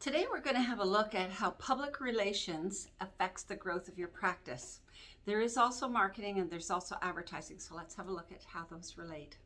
Today we're going to have a look at how public relations affects the growth of your practice. There is also marketing and there's also advertising, so let's have a look at how those relate.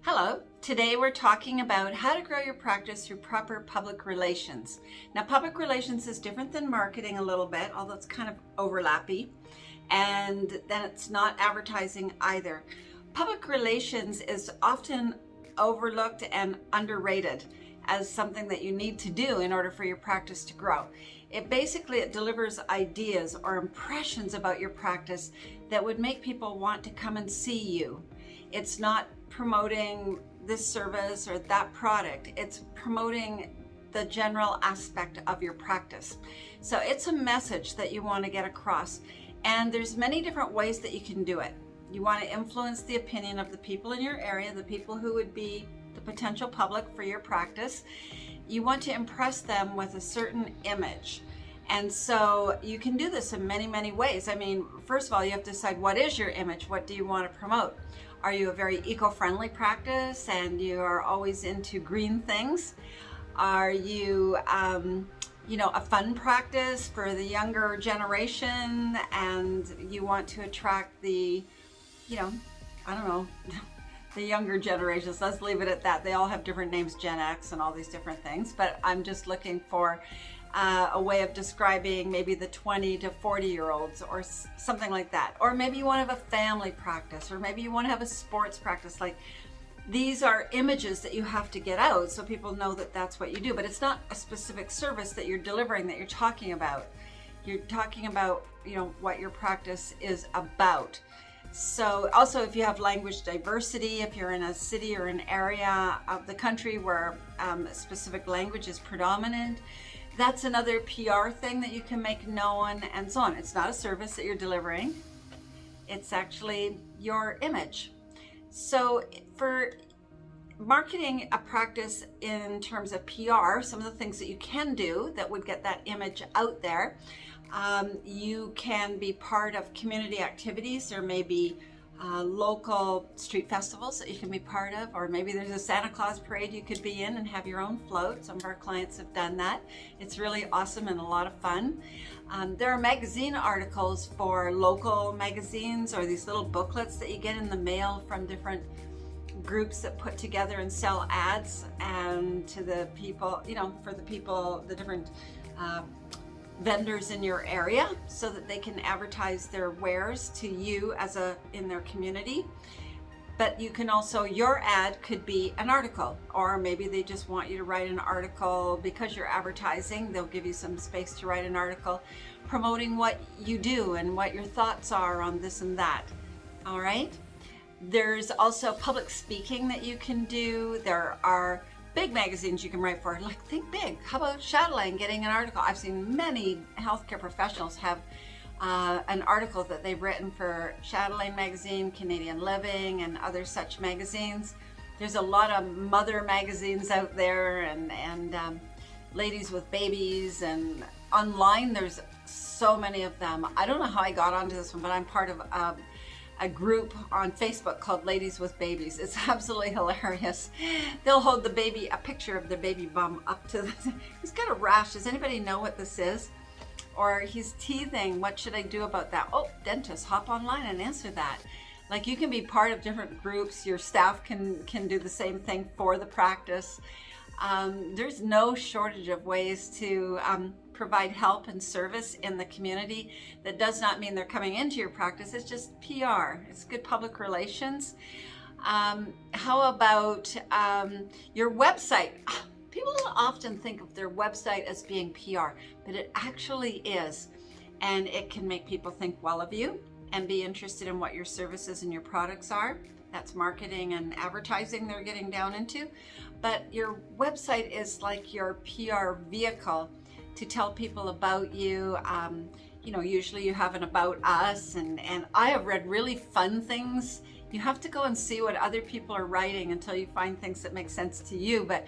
Hello, today we're talking about how to grow your practice through proper public relations. Now, public relations is different than marketing a little bit, although it's kind of overlappy, and then it's not advertising either. Public relations is often overlooked and underrated as something that you need to do in order for your practice to grow. It delivers ideas or impressions about your practice that would make people want to come and see you. It's not promoting this service or that product. It's promoting the general aspect of your practice. So it's a message that you want to get across, and there's many different ways that you can do it. You want to influence the opinion of the people in your area, the people who would be the potential public for your practice. You want to impress them with a certain image. And so you can do this in many, many ways. I mean, first of all, you have to decide, what is your image? What do you want to promote? Are you a very eco-friendly practice and you are always into green things? Are you a fun practice for the younger generation, and you want to attract the the younger generations? Let's leave it at that. They all have different names, Gen X and all these different things, but I'm just looking for a way of describing maybe the 20 to 40-year-olds or something like that. Or maybe you want to have a family practice, or maybe you want to have a sports practice. Like, these are images that you have to get out so people know that that's what you do, but it's not a specific service that you're delivering that you're talking about. You're talking about, what your practice is about. So also, if you have language diversity, if you're in a city or an area of the country where a specific language is predominant, that's another PR thing that you can make known, and so on. It's not a service that you're delivering. It's actually your image. So for marketing a practice in terms of PR, some of the things that you can do that would get that image out there, you can be part of community activities. There may be local street festivals that you can be part of, or maybe there's a Santa Claus parade you could be in and have your own float. Some of our clients have done that. It's really awesome and a lot of fun. There are magazine articles for local magazines, or these little booklets that you get in the mail from different groups that put together and sell ads and to the people, for the people, the different vendors in your area, so that they can advertise their wares to you in their community. But you can also, your ad could be an article, or maybe they just want you to write an article because you're advertising. They'll give you some space to write an article promoting what you do and what your thoughts are on this and that. All right. There's also public speaking that you can do. There are big magazines you can write for, like Think Big. How about Chatelaine getting an article? I've seen many healthcare professionals have an article that they've written for Chatelaine magazine, Canadian Living, and other such magazines. There's a lot of mother magazines out there, and ladies with babies, and online there's so many of them. I don't know how I got onto this one, but I'm part of a group on Facebook called Ladies with Babies. It's absolutely hilarious. They'll hold a picture of their baby bum up to he's got a rash. Does anybody know what this is? Or he's teething. What should I do about that? Oh, dentist, hop online and answer that. Like, you can be part of different groups. Your staff can do the same thing for the practice. There's no shortage of ways to provide help and service in the community. That does not mean they're coming into your practice. It's just PR. It's good public relations. How about your website? People don't often think of their website as being PR, but it actually is. And it can make people think well of you and be interested in what your services and your products are. That's marketing and advertising they're getting down into. But your website is like your PR vehicle to tell people about you. Usually you have an about us, and I have read really fun things. You have to go and see what other people are writing until you find things that make sense to you. But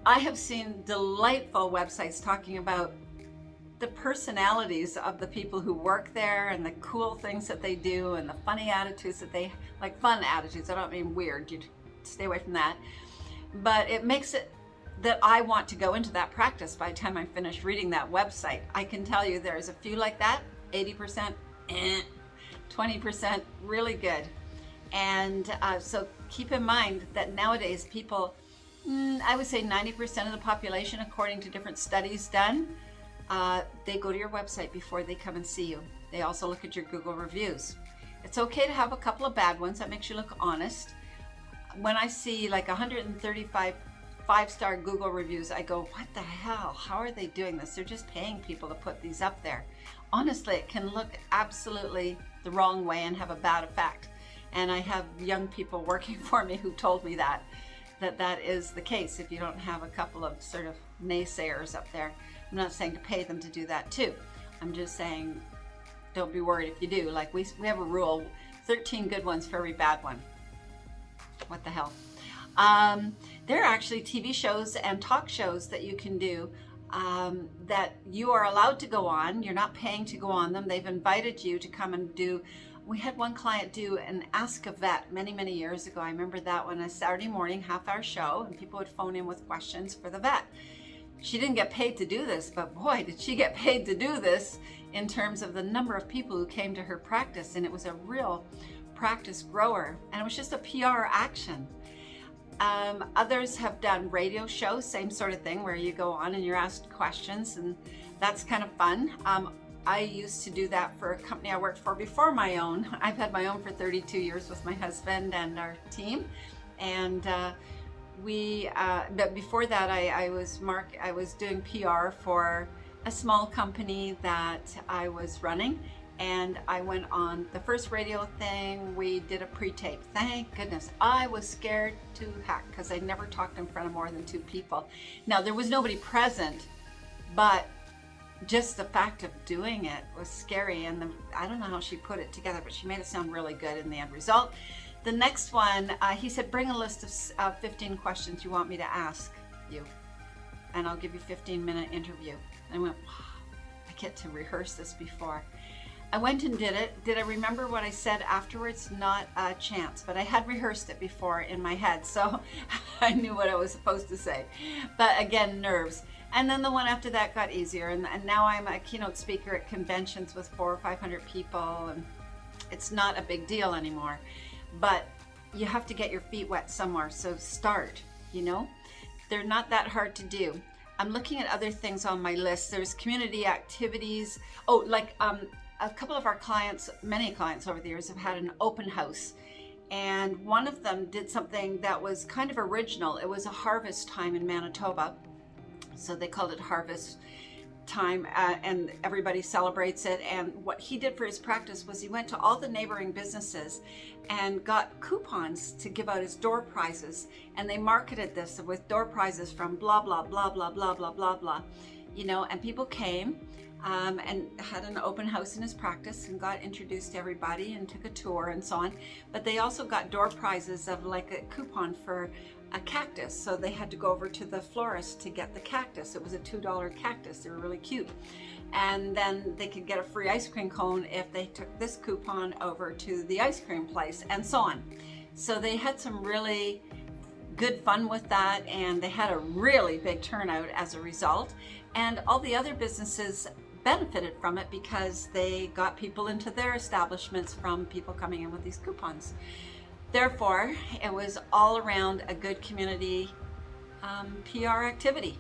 I have seen delightful websites talking about the personalities of the people who work there and the cool things that they do and the funny attitudes that they, like fun attitudes, I don't mean weird, stay away from that. But it makes it that I want to go into that practice by the time I finish reading that website. I can tell you there's a few like that, 80%, 20% really good. And so keep in mind that nowadays people, I would say 90% of the population, according to different studies done, they go to your website before they come and see you. They also look at your Google reviews. It's okay to have a couple of bad ones. That makes you look honest. When I see like 135 5-star Google reviews, I go, what the hell? How are they doing this? They're just paying people to put these up there. Honestly, it can look absolutely the wrong way and have a bad effect. And I have young people working for me who told me that is the case if you don't have a couple of sort of naysayers up there. I'm not saying to pay them to do that too. I'm just saying don't be worried if you do. Like we have a rule, 13 good ones for every bad one. What the hell? There are actually TV shows and talk shows that you can do that you are allowed to go on. You're not paying to go on them. They've invited you to come and do. We had one client do an Ask a Vet many years ago. I remember that one, a Saturday morning half-hour show, and people would phone in with questions for the vet. She didn't get paid to do this, but boy, did she get paid to do this in terms of the number of people who came to her practice, and it was a real practice grower, and it was just a PR action. Others have done radio shows, same sort of thing, where you go on and you're asked questions, and that's kind of fun. I used to do that for a company I worked for before my own. I've had my own for 32 years with my husband and our team, and but before that I was doing PR for a small company that I was running. And I went on the first radio thing. We did a pre-tape. Thank goodness. I was scared to heck because I never talked in front of more than 2 people. Now, there was nobody present, but just the fact of doing it was scary. And I don't know how she put it together, but she made it sound really good in the end result. The next one, he said, bring a list of 15 questions you want me to ask you, and I'll give you a 15-minute interview. And I went, wow, I get to rehearse this before. I went and did it. Did I remember what I said afterwards? Not a chance, but I had rehearsed it before in my head, so I knew what I was supposed to say. But again, nerves. And then the one after that got easier, and now I'm a keynote speaker at conventions with 400 or 500 people, and it's not a big deal anymore. But you have to get your feet wet somewhere, so start, you know? They're not that hard to do. I'm looking at other things on my list. There's community activities. Oh, like a couple of our clients, many clients over the years, have had an open house, and one of them did something that was kind of original. It was a harvest time in Manitoba, so they called it Harvest Time, and everybody celebrates it. And what he did for his practice was he went to all the neighboring businesses and got coupons to give out as door prizes, and they marketed this with door prizes from blah blah blah blah blah blah blah blah, you know, and people came and had an open house in his practice and got introduced to everybody and took a tour and so on. But they also got door prizes of like a coupon for a cactus, so they had to go over to the florist to get the cactus. It was a $2 cactus. They were really cute, and then they could get a free ice cream cone if they took this coupon over to the ice cream place, and so on. So they had some really good fun with that, and they had a really big turnout as a result, and all the other businesses benefited from it because they got people into their establishments from people coming in with these coupons. Therefore, it was all around a good community PR activity.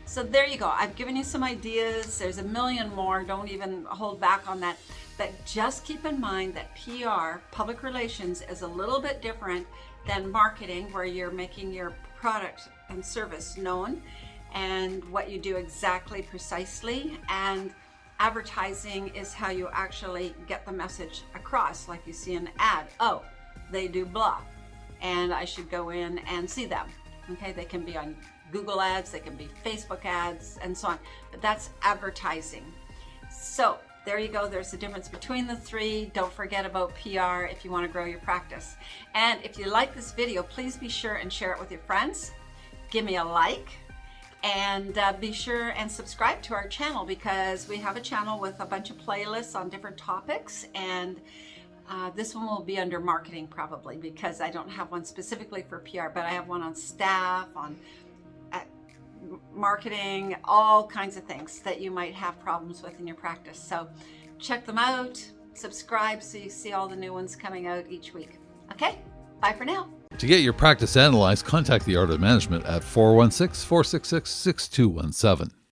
So there you go. I've given you some ideas. There's a million more. Don't even hold back on that. But just keep in mind that PR, public relations, is a little bit different than marketing, where you're making your product and service known and what you do exactly precisely. And advertising is how you actually get the message across, like you see an ad. Oh, they do blah, and I should go in and see them. Okay, they can be on Google ads, they can be Facebook ads, and so on, but that's advertising. So there you go. There's a difference between the three. Don't forget about PR if you want to grow your practice. And if you like this video, please be sure and share it with your friends. Give me a like, and be sure and subscribe to our channel, because we have a channel with a bunch of playlists on different topics, and This one will be under marketing probably, because I don't have one specifically for PR, but I have one on staff, on marketing, all kinds of things that you might have problems with in your practice. So check them out, subscribe so you see all the new ones coming out each week. Okay, bye for now. To get your practice analyzed, contact the Art of Management at 416-466-6217.